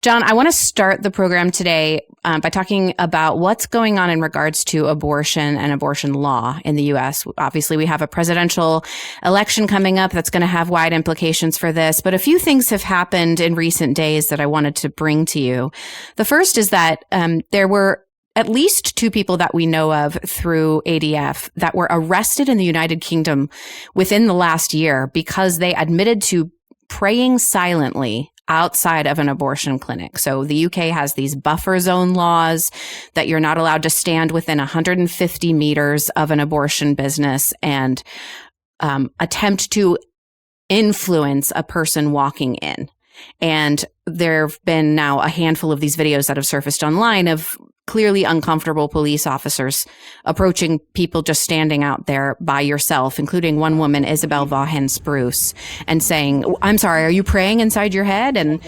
John, I want to start the program today by talking about what's going on in regards to abortion and abortion law in the U.S. Obviously, we have a presidential election coming up that's going to have wide implications for this, but a few things have happened in recent days that I wanted to bring to you. The first is that there were at least 2 people that we know of through ADF that were arrested in the United Kingdom within the last year because they admitted to praying silently outside of an abortion clinic. So the UK has these buffer zone laws that you're not allowed to stand within 150 meters of an abortion business and attempt to influence a person walking in. And there have been now a handful of these videos that have surfaced online of clearly uncomfortable police officers approaching people just standing out there by yourself, including one woman, Isabel Vaughan Spruce, and saying, "I'm sorry, are you praying inside your head?" And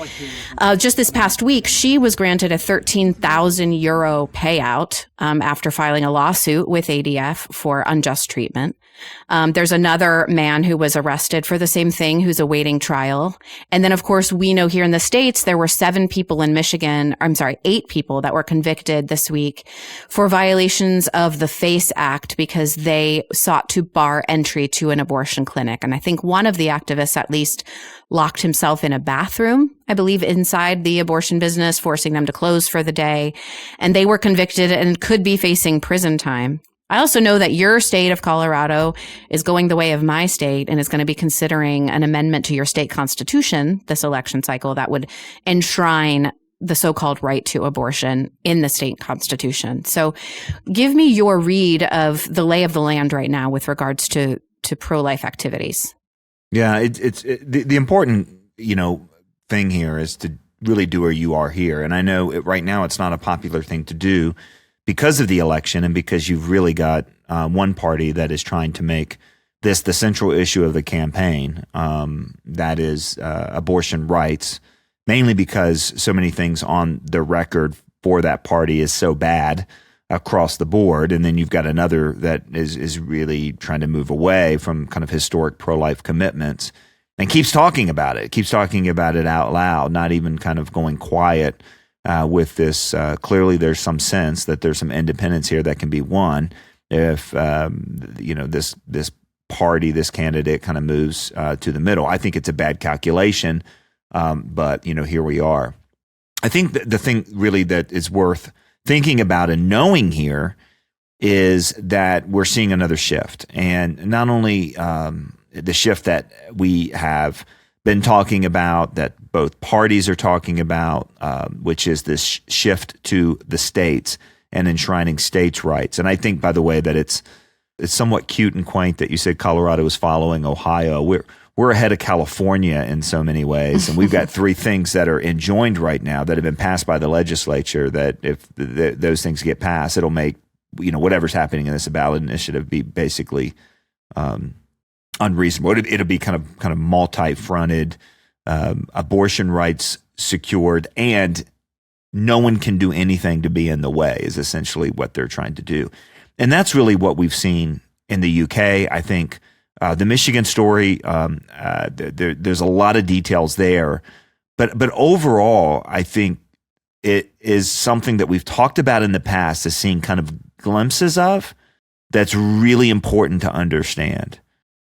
just this past week, she was granted a 13,000 euro payout after filing a lawsuit with ADF for unjust treatment. There's another man who was arrested for the same thing who's awaiting trial. And then, of course, we know here in the States, there were 8 people that were convicted this week for violations of the FACE Act because they sought to bar entry to an abortion clinic. And I think one of the activists at least locked himself in a bathroom, I believe, inside the abortion business, forcing them to close for the day. And they were convicted and could be facing prison time. I also know that your state of Colorado is going the way of my state and is going to be considering an amendment to your state constitution this election cycle that would enshrine the so-called right to abortion in the state constitution. So give me your read of the lay of the land right now with regards to pro-life activities. Yeah, the important, thing here is to really do where you are here. And I know right now it's not a popular thing to do because of the election and because you've really got one party that is trying to make this the central issue of the campaign, that is abortion rights, mainly because so many things on the record for that party is so bad across the board. And then you've got another that is really trying to move away from kind of historic pro-life commitments and keeps talking about it out loud, not even kind of going quiet with this. Clearly there's some sense that there's some independence here that can be won if, this party, this candidate kind of moves to the middle. I think it's a bad calculation, but here we are. I think the thing really that is worth thinking about and knowing here is that we're seeing another shift, and not only the shift that we have been talking about, that both parties are talking about, which is this shift to the states and enshrining states' rights. And I think, by the way, that it's somewhat cute and quaint that you said Colorado is following Ohio. We're ahead of California in so many ways, and we've got 3 things that are enjoined right now that have been passed by the legislature. That if those things get passed, it'll make whatever's happening in this ballot initiative be basically unreasonable. It'll be kind of multi-fronted, abortion rights secured, and no one can do anything to be in the way is essentially what they're trying to do. And that's really what we've seen in the UK. I think the Michigan story, there's a lot of details there, but overall, I think it is something that we've talked about in the past as seeing kind of glimpses of that's really important to understand.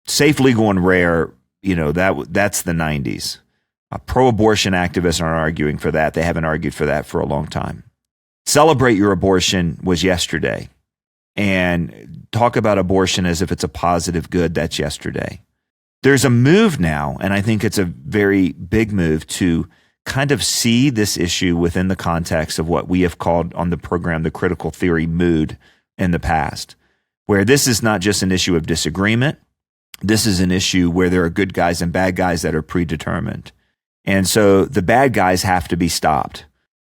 Safe, legal, and rare, that's the 90s. Pro-abortion activists aren't arguing for that. They haven't argued for that for a long time. Celebrate your abortion was yesterday. And talk about abortion as if it's a positive good, that's yesterday. There's a move now, and I think it's a very big move, to kind of see this issue within the context of what we have called on the program the critical theory mood in the past, where this is not just an issue of disagreement. This is an issue where there are good guys and bad guys that are predetermined. And so the bad guys have to be stopped.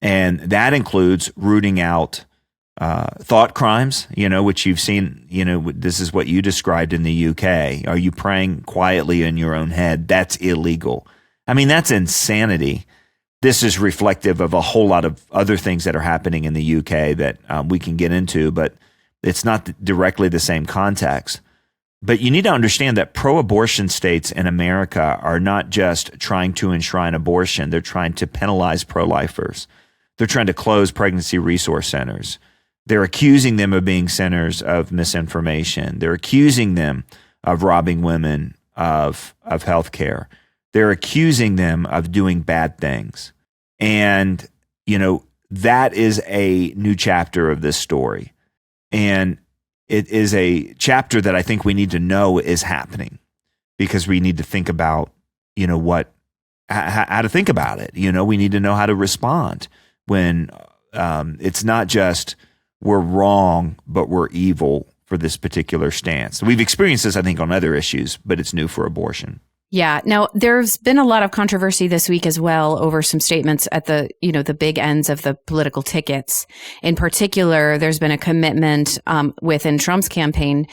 And that includes rooting out thought crimes, which you've seen, this is what you described in the UK. Are you praying quietly in your own head? That's illegal. I mean, that's insanity. This is reflective of a whole lot of other things that are happening in the UK that we can get into, but it's not directly the same context. But you need to understand that pro-abortion states in America are not just trying to enshrine abortion. They're trying to penalize pro-lifers. They're trying to close pregnancy resource centers. They're accusing them of being centers of misinformation. They're accusing them of robbing women of health care. They're accusing them of doing bad things. And, that is a new chapter of this story. And it is a chapter that I think we need to know is happening, because we need to think about, how to think about it. We need to know how to respond when it's not just we're wrong, but we're evil for this particular stance. We've experienced this, I think, on other issues, but it's new for abortion. Yeah. Now, there's been a lot of controversy this week as well over some statements at the big ends of the political tickets. In particular, there's been a commitment within Trump's campaign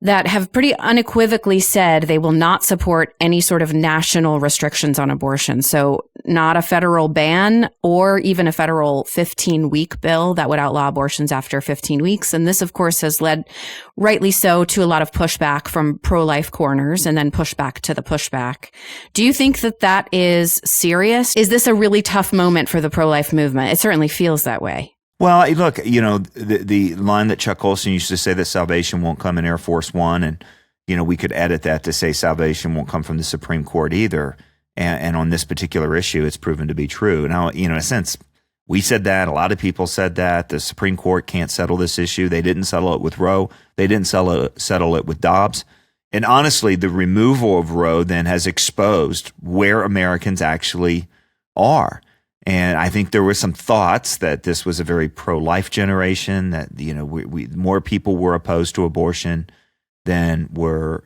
that have pretty unequivocally said they will not support any sort of national restrictions on abortion. So not a federal ban or even a federal 15-week bill that would outlaw abortions after 15 weeks. And this, of course, has led, rightly so, to a lot of pushback from pro-life corners and then pushback to the pushback. Do you think that is serious? Is this a really tough moment for the pro-life movement? It certainly feels that way. Well, look, the line that Chuck Colson used to say that salvation won't come in Air Force One, and, we could edit that to say salvation won't come from the Supreme Court either. And on this particular issue, it's proven to be true. Now, in a sense, we said that. A lot of people said that. The Supreme Court can't settle this issue. They didn't settle it with Roe. They didn't settle it with Dobbs. And honestly, the removal of Roe then has exposed where Americans actually are. And I think there were some thoughts that this was a very pro-life generation, that, more people were opposed to abortion than were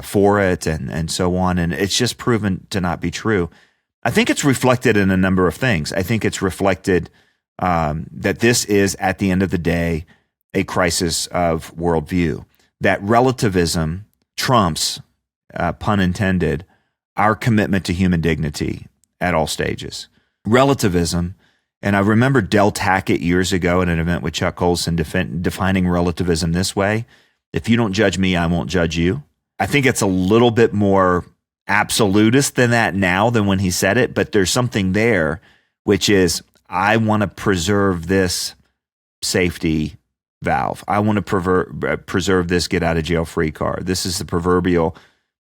for it, and so on. And it's just proven to not be true. I think it's reflected in a number of things. I think it's reflected that this is, at the end of the day, a crisis of worldview, that relativism trumps, pun intended, our commitment to human dignity at all stages. Relativism, and I remember Del Tackett years ago at an event with Chuck Colson defining relativism this way: if you don't judge me, I won't judge you. I think it's a little bit more absolutist than that now than when he said it, but there's something there, which is, I want to preserve this safety valve. I want to preserve this get out of jail free card. This is the proverbial,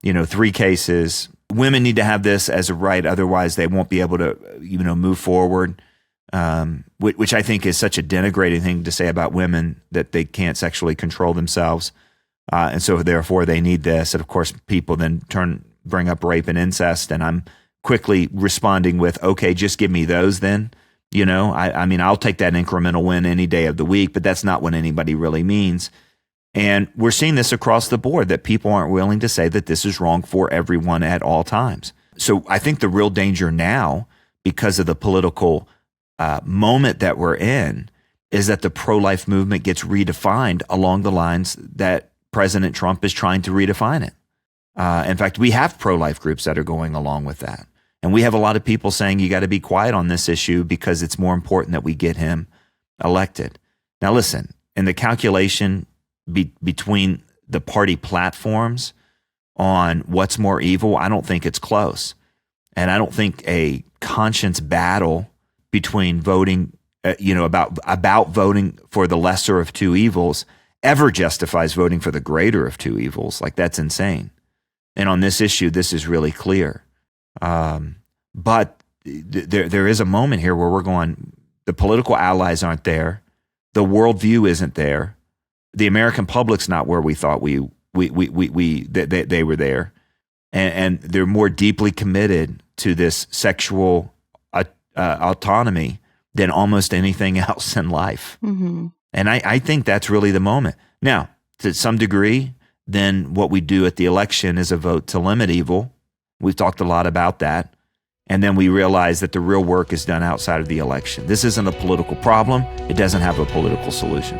3 cases. Women need to have this as a right, otherwise they won't be able to, move forward. Which I think is such a denigrating thing to say about women, that they can't sexually control themselves, and so therefore they need this. And of course, people then bring up rape and incest, and I'm quickly responding with, "Okay, just give me those then." I mean, I'll take that incremental win any day of the week, but that's not what anybody really means. And we're seeing this across the board, that people aren't willing to say that this is wrong for everyone at all times. So I think the real danger now, because of the political moment that we're in, is that the pro-life movement gets redefined along the lines that President Trump is trying to redefine it. In fact, we have pro-life groups that are going along with that. And we have a lot of people saying you got to be quiet on this issue because it's more important that we get him elected. Now, listen, in the calculation between the party platforms on what's more evil, I don't think it's close. And I don't think a conscience battle between voting, about voting for the lesser of two evils ever justifies voting for the greater of two evils. Like, that's insane. And on this issue, this is really clear. But there is a moment here where we're going, the political allies aren't there. The worldview isn't there. The American public's not where we thought they were there. And they're more deeply committed to this sexual autonomy than almost anything else in life. Mm-hmm. And I think that's really the moment. Now, to some degree, then what we do at the election is a vote to limit evil. We've talked a lot about that. And then we realize that the real work is done outside of the election. This isn't a political problem. It doesn't have a political solution.